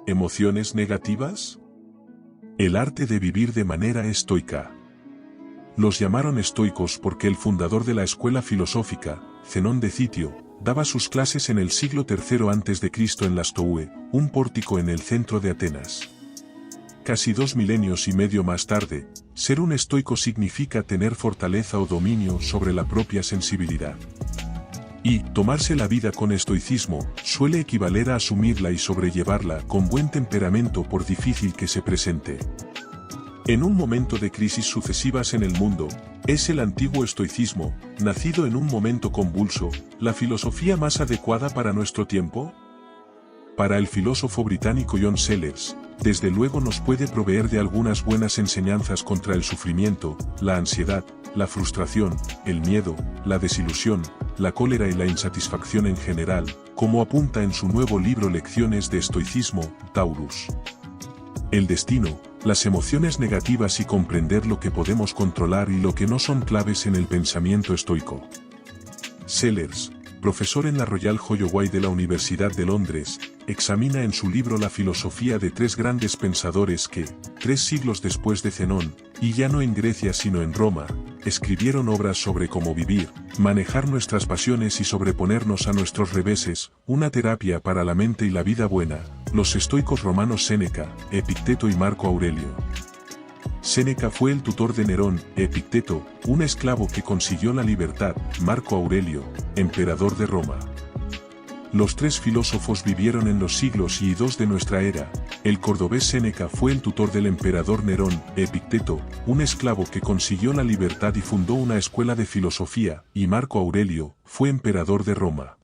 ¿Emociones negativas? El arte de vivir de manera estoica. Los llamaron estoicos porque el fundador de la escuela filosófica, Zenón de Citio, daba sus clases en el siglo III a.C. en la Stoue, un pórtico en el centro de Atenas. Casi 2 milenios y medio más tarde, ser un estoico significa tener fortaleza o dominio sobre la propia sensibilidad. Y tomarse la vida con estoicismo suele equivaler a asumirla y sobrellevarla con buen temperamento por difícil que se presente. En un momento de crisis sucesivas en el mundo, ¿es el antiguo estoicismo, nacido en un momento convulso, la filosofía más adecuada para nuestro tiempo? Para el filósofo británico John Sellers, desde luego nos puede proveer de algunas buenas enseñanzas contra el sufrimiento, la ansiedad, la frustración, el miedo, la desilusión, la cólera y la insatisfacción en general, como apunta en su nuevo libro Lecciones de Estoicismo, Taurus. El destino, las emociones negativas y comprender lo que podemos controlar y lo que no son claves en el pensamiento estoico. Sellers, profesor en la Royal Holloway de la Universidad de Londres, examina en su libro la filosofía de 3 grandes pensadores que, 3 siglos después de Zenón, y ya no en Grecia sino en Roma, escribieron obras sobre cómo vivir, manejar nuestras pasiones y sobreponernos a nuestros reveses, una terapia para la mente y la vida buena, los estoicos romanos Séneca, Epicteto y Marco Aurelio. Séneca fue el tutor de Nerón, Epicteto, un esclavo que consiguió la libertad, Marco Aurelio, emperador de Roma. Los 3 filósofos vivieron en los siglos I y II de nuestra era. El cordobés Séneca fue el tutor del emperador Nerón, Epicteto, un esclavo que consiguió la libertad y fundó una escuela de filosofía, y Marco Aurelio, fue emperador de Roma.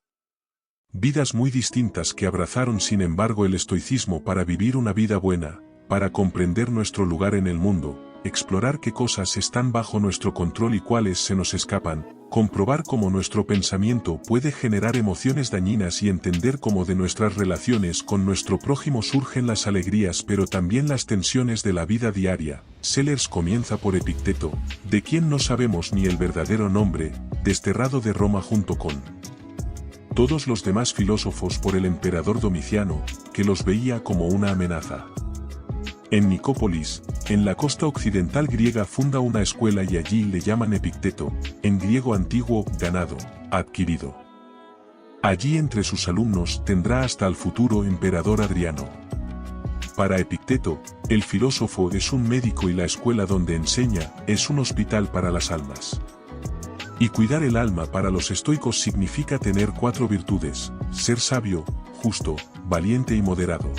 Vidas muy distintas que abrazaron sin embargo el estoicismo para vivir una vida buena, para comprender nuestro lugar en el mundo, explorar qué cosas están bajo nuestro control y cuáles se nos escapan, comprobar cómo nuestro pensamiento puede generar emociones dañinas y entender cómo de nuestras relaciones con nuestro prójimo surgen las alegrías pero también las tensiones de la vida diaria. Sellers comienza por Epicteto, de quien no sabemos ni el verdadero nombre, desterrado de Roma junto con todos los demás filósofos por el emperador Domiciano, que los veía como una amenaza. En Nicópolis, en la costa occidental griega funda una escuela y allí le llaman Epicteto, en griego antiguo, ganado, adquirido. Allí entre sus alumnos tendrá hasta el futuro emperador Adriano. Para Epicteto, el filósofo es un médico y la escuela donde enseña es un hospital para las almas. Y cuidar el alma para los estoicos significa tener 4 virtudes, ser sabio, justo, valiente y moderado.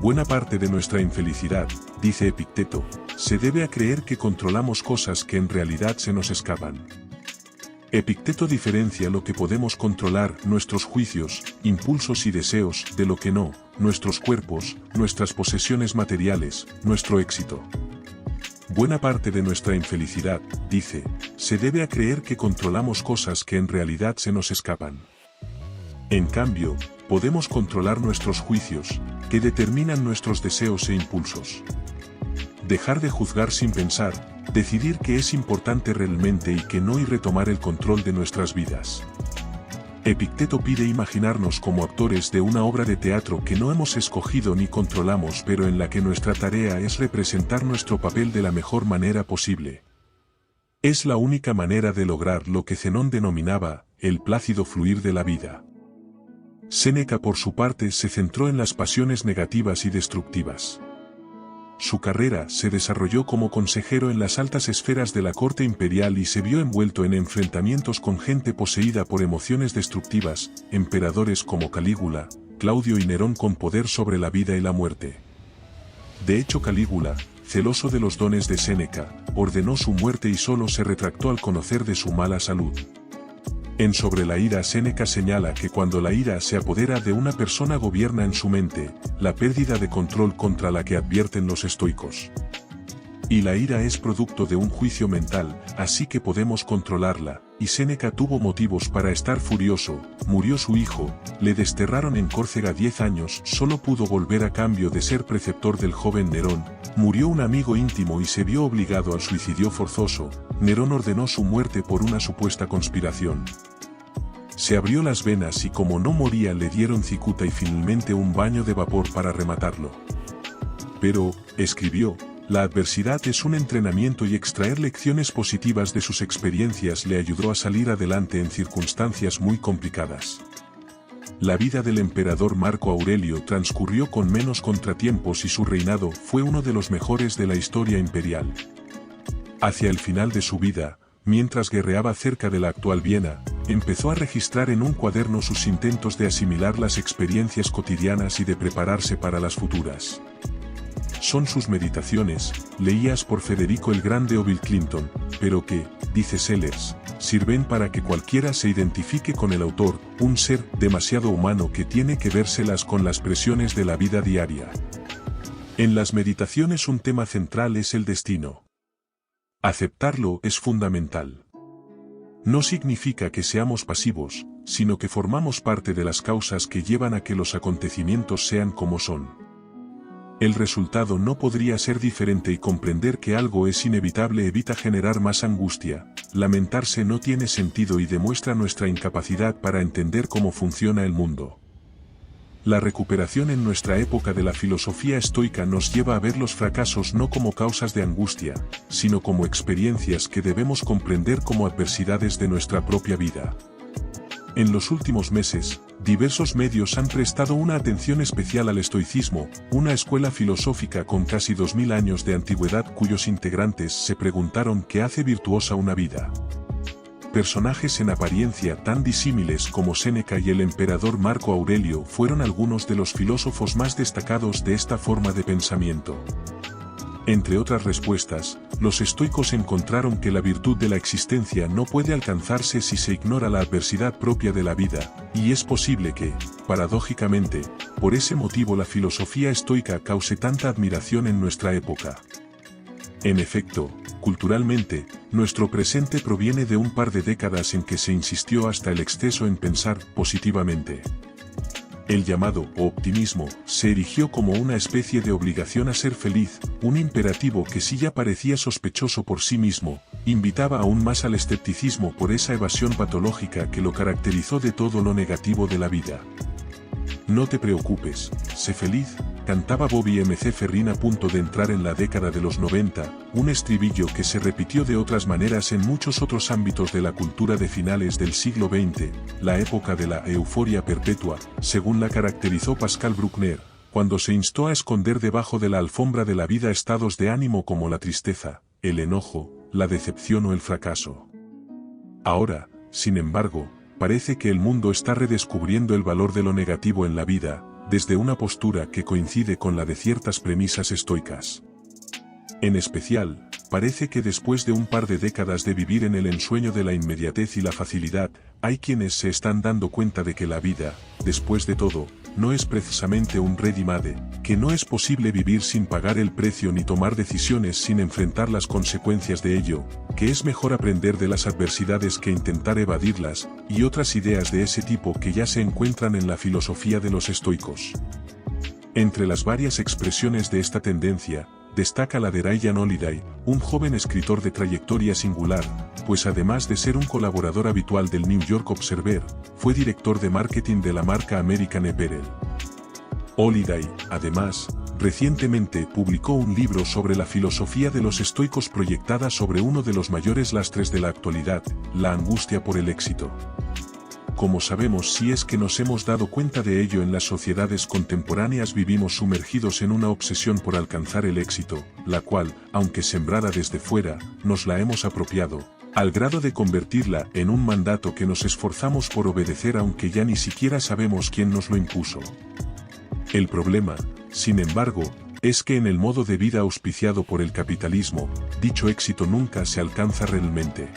Buena parte de nuestra infelicidad, dice Epicteto, se debe a creer que controlamos cosas que en realidad se nos escapan. Epicteto diferencia lo que podemos controlar, nuestros juicios, impulsos y deseos, de lo que no, nuestros cuerpos, nuestras posesiones materiales, nuestro éxito. Buena parte de nuestra infelicidad, dice, se debe a creer que controlamos cosas que en realidad se nos escapan. En cambio, podemos controlar nuestros juicios, que determinan nuestros deseos e impulsos. Dejar de juzgar sin pensar, decidir qué es importante realmente y qué no y retomar el control de nuestras vidas. Epicteto pide imaginarnos como actores de una obra de teatro que no hemos escogido ni controlamos pero en la que nuestra tarea es representar nuestro papel de la mejor manera posible. Es la única manera de lograr lo que Zenón denominaba, el plácido fluir de la vida. Séneca por su parte se centró en las pasiones negativas y destructivas. Su carrera se desarrolló como consejero en las altas esferas de la corte imperial y se vio envuelto en enfrentamientos con gente poseída por emociones destructivas, emperadores como Calígula, Claudio y Nerón con poder sobre la vida y la muerte. De hecho Calígula, celoso de los dones de Séneca, ordenó su muerte y solo se retractó al conocer de su mala salud. En Sobre la ira Séneca señala que cuando la ira se apodera de una persona gobierna en su mente, la pérdida de control contra la que advierten los estoicos. Y la ira es producto de un juicio mental, así que podemos controlarla, y Séneca tuvo motivos para estar furioso, murió su hijo, le desterraron en Córcega 10 años, solo pudo volver a cambio de ser preceptor del joven Nerón, murió un amigo íntimo y se vio obligado al suicidio forzoso, Nerón ordenó su muerte por una supuesta conspiración. Se abrió las venas y como no moría le dieron cicuta y finalmente un baño de vapor para rematarlo. Pero, escribió, la adversidad es un entrenamiento y extraer lecciones positivas de sus experiencias le ayudó a salir adelante en circunstancias muy complicadas. La vida del emperador Marco Aurelio transcurrió con menos contratiempos y su reinado fue uno de los mejores de la historia imperial. Hacia el final de su vida, mientras guerreaba cerca de la actual Viena, empezó a registrar en un cuaderno sus intentos de asimilar las experiencias cotidianas y de prepararse para las futuras. Son sus meditaciones, leídas por Federico el Grande o Bill Clinton, pero que, dice Sellers, sirven para que cualquiera se identifique con el autor, un ser demasiado humano que tiene que vérselas con las presiones de la vida diaria. En las meditaciones un tema central es el destino. Aceptarlo es fundamental. No significa que seamos pasivos, sino que formamos parte de las causas que llevan a que los acontecimientos sean como son. El resultado no podría ser diferente y comprender que algo es inevitable evita generar más angustia. Lamentarse no tiene sentido y demuestra nuestra incapacidad para entender cómo funciona el mundo. La recuperación en nuestra época de la filosofía estoica nos lleva a ver los fracasos no como causas de angustia, sino como experiencias que debemos comprender como adversidades de nuestra propia vida. En los últimos meses, diversos medios han prestado una atención especial al estoicismo, una escuela filosófica con casi 2000 años de antigüedad cuyos integrantes se preguntaron qué hace virtuosa una vida. Personajes en apariencia tan disímiles como Séneca y el emperador Marco Aurelio fueron algunos de los filósofos más destacados de esta forma de pensamiento. Entre otras respuestas, los estoicos encontraron que la virtud de la existencia no puede alcanzarse si se ignora la adversidad propia de la vida, y es posible que, paradójicamente, por ese motivo la filosofía estoica cause tanta admiración en nuestra época. En efecto, culturalmente, nuestro presente proviene de un par de décadas en que se insistió hasta el exceso en pensar positivamente. El llamado optimismo se erigió como una especie de obligación a ser feliz, un imperativo que si ya parecía sospechoso por sí mismo, invitaba aún más al escepticismo por esa evasión patológica que lo caracterizó de todo lo negativo de la vida. No te preocupes, sé feliz, cantaba Bobby M.C. Ferrin a punto de entrar en la década de los 90, un estribillo que se repitió de otras maneras en muchos otros ámbitos de la cultura de finales del siglo XX, la época de la euforia perpetua, según la caracterizó Pascal Bruckner, cuando se instó a esconder debajo de la alfombra de la vida estados de ánimo como la tristeza, el enojo, la decepción o el fracaso. Ahora, sin embargo, parece que el mundo está redescubriendo el valor de lo negativo en la vida, desde una postura que coincide con la de ciertas premisas estoicas. En especial, parece que después de un par de décadas de vivir en el ensueño de la inmediatez y la facilidad, hay quienes se están dando cuenta de que la vida, después de todo, no es precisamente un ready-made, que no es posible vivir sin pagar el precio ni tomar decisiones sin enfrentar las consecuencias de ello, que es mejor aprender de las adversidades que intentar evadirlas, y otras ideas de ese tipo que ya se encuentran en la filosofía de los estoicos. Entre las varias expresiones de esta tendencia, destaca la de Ryan Holiday, un joven escritor de trayectoria singular, pues además de ser un colaborador habitual del New York Observer, fue director de marketing de la marca American Apparel. Holiday, además, recientemente publicó un libro sobre la filosofía de los estoicos proyectada sobre uno de los mayores lastres de la actualidad, la angustia por el éxito. Como sabemos si es que nos hemos dado cuenta de ello en las sociedades contemporáneas vivimos sumergidos en una obsesión por alcanzar el éxito, la cual, aunque sembrada desde fuera, nos la hemos apropiado, al grado de convertirla en un mandato que nos esforzamos por obedecer aunque ya ni siquiera sabemos quién nos lo impuso. El problema, sin embargo, es que en el modo de vida auspiciado por el capitalismo, dicho éxito nunca se alcanza realmente.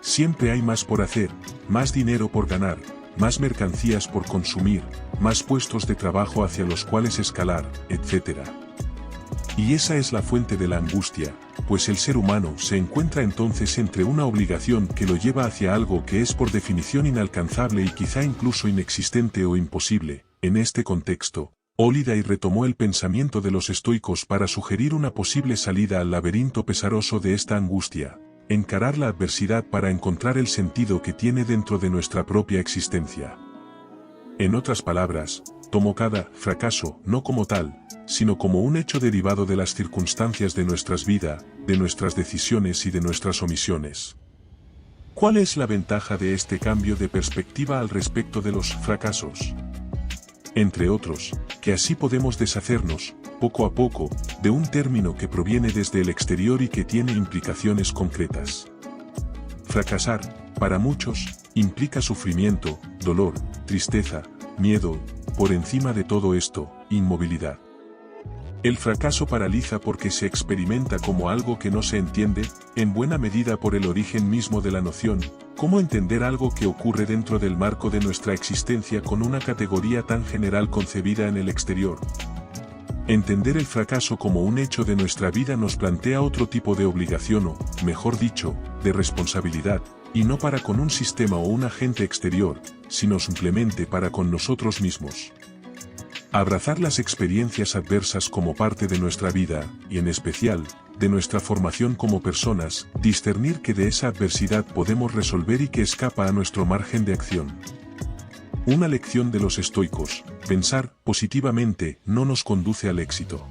Siempre hay más por hacer, más dinero por ganar, más mercancías por consumir, más puestos de trabajo hacia los cuales escalar, etc. Y esa es la fuente de la angustia, pues el ser humano se encuentra entonces entre una obligación que lo lleva hacia algo que es por definición inalcanzable y quizá incluso inexistente o imposible. En este contexto, Holiday retomó el pensamiento de los estoicos para sugerir una posible salida al laberinto pesaroso de esta angustia. encarar la adversidad para encontrar el sentido que tiene dentro de nuestra propia existencia. En otras palabras, tomo cada fracaso no como tal, sino como un hecho derivado de las circunstancias de nuestras vidas, de nuestras decisiones y de nuestras omisiones. ¿Cuál es la ventaja de este cambio de perspectiva al respecto de los fracasos? Entre otros, que así podemos deshacernos, poco a poco, de un término que proviene desde el exterior y que tiene implicaciones concretas. Fracasar, para muchos, implica sufrimiento, dolor, tristeza, miedo, por encima de todo esto, inmovilidad. El fracaso paraliza porque se experimenta como algo que no se entiende, en buena medida por el origen mismo de la noción. ¿Cómo entender algo que ocurre dentro del marco de nuestra existencia con una categoría tan general concebida en el exterior? Entender el fracaso como un hecho de nuestra vida nos plantea otro tipo de obligación o, mejor dicho, de responsabilidad, y no para con un sistema o un agente exterior, sino simplemente para con nosotros mismos. Abrazar las experiencias adversas como parte de nuestra vida, y en especial, de nuestra formación como personas, discernir que de esa adversidad podemos resolver y que escapa a nuestro margen de acción. Una lección de los estoicos: pensar positivamente no nos conduce al éxito.